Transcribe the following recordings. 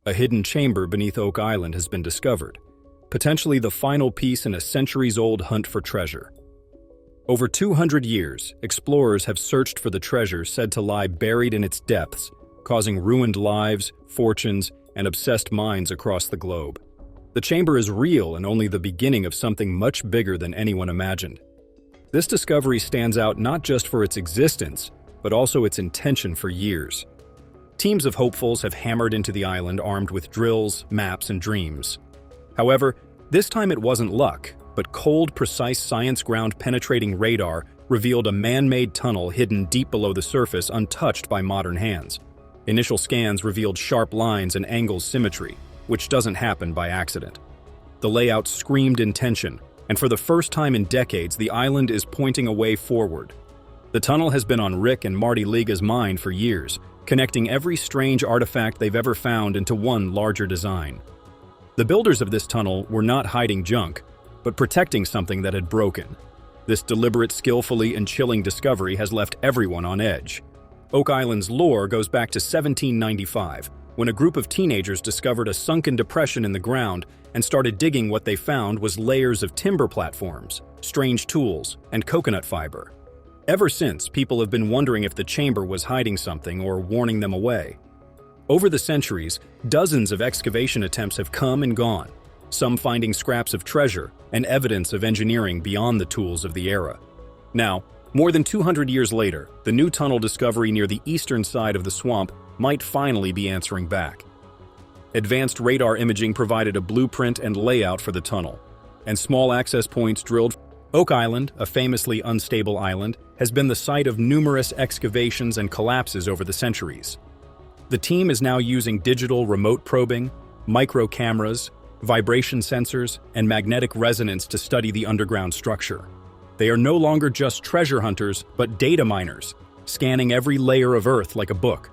A hidden chamber beneath Oak Island has been discovered, potentially the final piece in a centuries-old hunt for treasure. Over 200 years, explorers have searched for the treasure said to lie buried in its depths, causing ruined lives, fortunes, and obsessed minds across the globe. The chamber is real and only the beginning of something much bigger than anyone imagined. This discovery stands out not just for its existence, but also its intention for years. Teams of hopefuls have hammered into the island armed with drills, maps, and dreams. However, this time it wasn't luck, but cold, precise science ground-penetrating radar revealed a man-made tunnel hidden deep below the surface untouched by modern hands. Initial scans revealed sharp lines and angles symmetry, which doesn't happen by accident. The layout screamed intention, and for the first time in decades, the island is pointing a way forward. The tunnel has been on Rick and Marty Liga's mind for years, connecting every strange artifact they've ever found into one larger design. The builders of this tunnel were not hiding junk, but protecting something that had broken. This deliberate, skillfully, and chilling discovery has left everyone on edge. Oak Island's lore goes back to 1795, when a group of teenagers discovered a sunken depression in the ground and started digging. What they found was layers of timber platforms, strange tools, and coconut fiber. Ever since, people have been wondering if the chamber was hiding something or warning them away. Over the centuries, dozens of excavation attempts have come and gone, some finding scraps of treasure and evidence of engineering beyond the tools of the era. Now, more than 200 years later, the new tunnel discovery near the eastern side of the swamp might finally be answering back. Advanced radar imaging provided a blueprint and layout for the tunnel, and small access points drilled. Oak Island, a famously unstable island, has been the site of numerous excavations and collapses over the centuries. The team is now using digital remote probing, micro cameras, vibration sensors, and magnetic resonance to study the underground structure. They are no longer just treasure hunters, but data miners, scanning every layer of Earth like a book.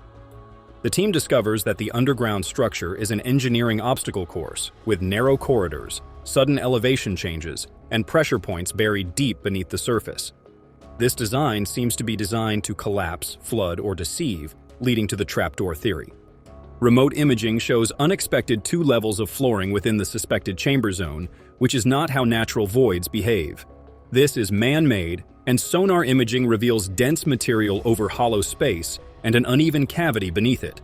The team discovers that the underground structure is an engineering obstacle course with narrow corridors, sudden elevation changes, and pressure points buried deep beneath the surface. This design seems to be designed to collapse, flood, or deceive, leading to the trapdoor theory. Remote imaging shows unexpected 2 levels of flooring within the suspected chamber zone, which is not how natural voids behave. This is man-made, and sonar imaging reveals dense material over hollow space and an uneven cavity beneath it.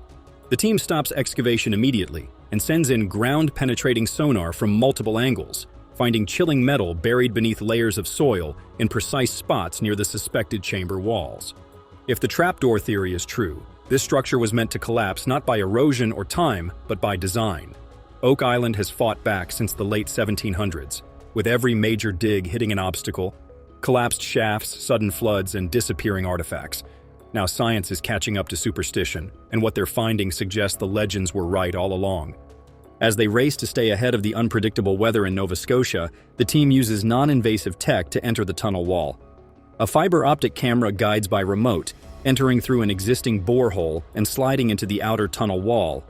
The team stops excavation immediately and sends in ground-penetrating sonar from multiple angles, finding chilling metal buried beneath layers of soil in precise spots near the suspected chamber walls. If the trapdoor theory is true, this structure was meant to collapse not by erosion or time, but by design. Oak Island has fought back since the late 1700s, with every major dig hitting an obstacle, collapsed shafts, sudden floods, and disappearing artifacts. Now science is catching up to superstition, and what they're finding suggests the legends were right all along. As they race to stay ahead of the unpredictable weather in Nova Scotia, the team uses non-invasive tech to enter the tunnel wall. A fiber optic camera guides by remote, entering through an existing borehole and sliding into the outer tunnel wall.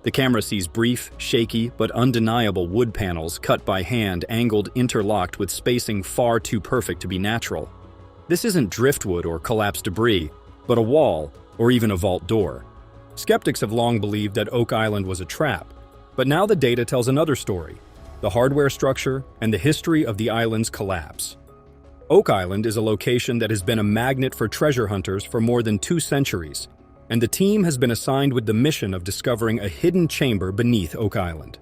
The camera sees brief, shaky, but undeniable wood panels cut by hand, angled, interlocked with spacing far too perfect to be natural. This isn't driftwood or collapsed debris, but a wall, or even a vault door. Skeptics have long believed that Oak Island was a trap, but now the data tells another story: the hardware structure and the history of the island's collapse. Oak Island is a location that has been a magnet for treasure hunters for more than 2 centuries, and the team has been assigned with the mission of discovering a hidden chamber beneath Oak Island.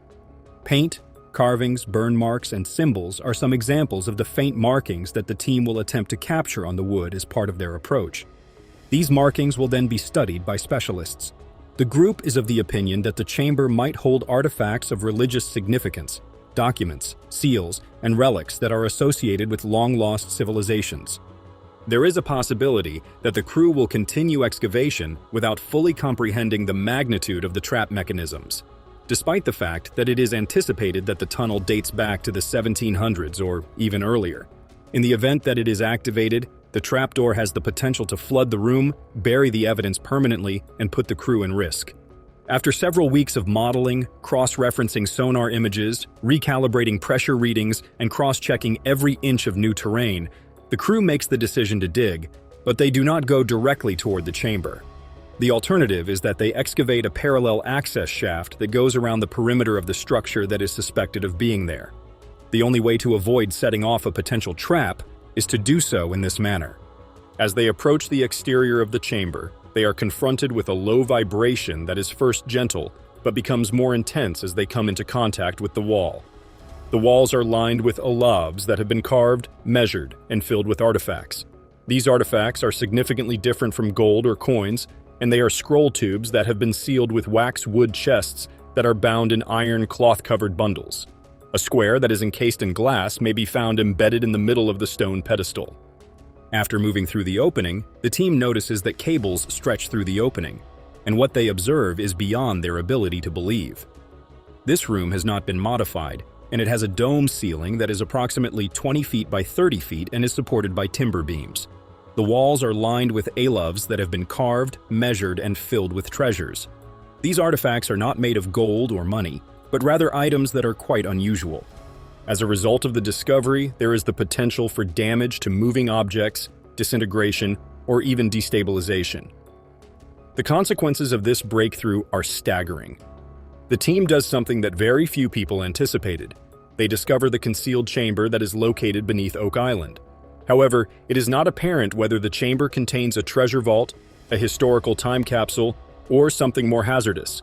Paint, carvings, burn marks, and symbols are some examples of the faint markings that the team will attempt to capture on the wood as part of their approach. These markings will then be studied by specialists. The group is of the opinion that the chamber might hold artifacts of religious significance, documents, seals, and relics that are associated with long-lost civilizations. There is a possibility that the crew will continue excavation without fully comprehending the magnitude of the trap mechanisms, despite the fact that it is anticipated that the tunnel dates back to the 1700s or even earlier. In the event that it is activated, the trapdoor has the potential to flood the room, bury the evidence permanently, and put the crew in risk. After several weeks of modeling, cross-referencing sonar images, recalibrating pressure readings, and cross-checking every inch of new terrain, the crew makes the decision to dig, but they do not go directly toward the chamber. The alternative is that they excavate a parallel access shaft that goes around the perimeter of the structure that is suspected of being there. The only way to avoid setting off a potential trap is to do so in this manner. As they approach the exterior of the chamber, they are confronted with a low vibration that is first gentle, but becomes more intense as they come into contact with the wall. The walls are lined with olavs that have been carved, measured, and filled with artifacts. These artifacts are significantly different from gold or coins, and they are scroll tubes that have been sealed with wax wood chests that are bound in iron cloth-covered bundles. A square that is encased in glass may be found embedded in the middle of the stone pedestal. After moving through the opening, the team notices that cables stretch through the opening, and what they observe is beyond their ability to believe. This room has not been modified, and it has a dome ceiling that is approximately 20 feet by 30 feet and is supported by timber beams. The walls are lined with olavs that have been carved, measured, and filled with treasures. These artifacts are not made of gold or money, but rather items that are quite unusual. As a result of the discovery, there is the potential for damage to moving objects, disintegration, or even destabilization. The consequences of this breakthrough are staggering. The team does something that very few people anticipated. They discover the concealed chamber that is located beneath Oak Island. However, it is not apparent whether the chamber contains a treasure vault, a historical time capsule, or something more hazardous.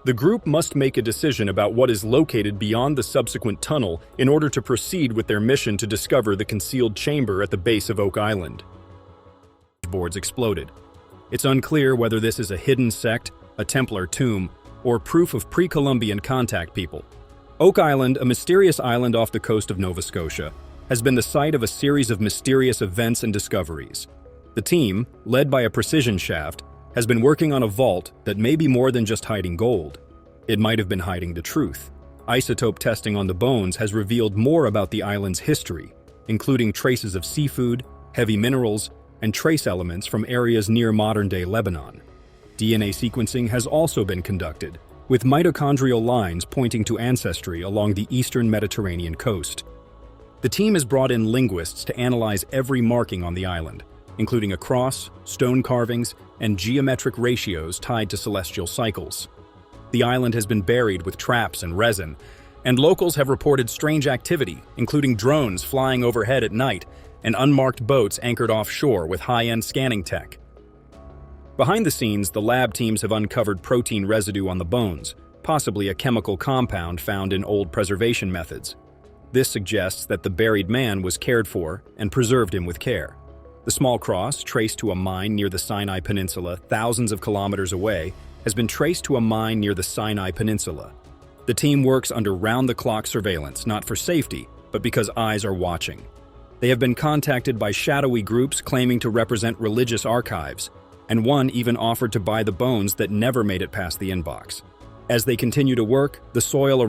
The group must make a decision about what is located beyond the subsequent tunnel in order to proceed with their mission to discover the concealed chamber at the base of Oak Island. Boards exploded. It's unclear whether this is a hidden sect, a Templar tomb, or proof of pre-Columbian contact people. Oak Island, a mysterious island off the coast of Nova Scotia, has been the site of a series of mysterious events and discoveries. The team, led by a precision shaft, has been working on a vault that may be more than just hiding gold. It might have been hiding the truth. Isotope testing on the bones has revealed more about the island's history, including traces of seafood, heavy minerals, and trace elements from areas near modern-day Lebanon. DNA sequencing has also been conducted, with mitochondrial lines pointing to ancestry along the eastern Mediterranean coast. The team has brought in linguists to analyze every marking on the island, including a cross, stone carvings, and geometric ratios tied to celestial cycles. The island has been buried with traps and resin, and locals have reported strange activity, including drones flying overhead at night and unmarked boats anchored offshore with high-end scanning tech. Behind the scenes, the lab teams have uncovered protein residue on the bones, possibly a chemical compound found in old preservation methods. This suggests that the buried man was cared for and preserved him with care. The small cross, traced to a mine near the Sinai Peninsula thousands of kilometers away, has been traced to a mine near the Sinai Peninsula. The team works under round-the-clock surveillance, not for safety, but because eyes are watching. They have been contacted by shadowy groups claiming to represent religious archives, and one even offered to buy the bones that never made it past the inbox. As they continue to work, the soil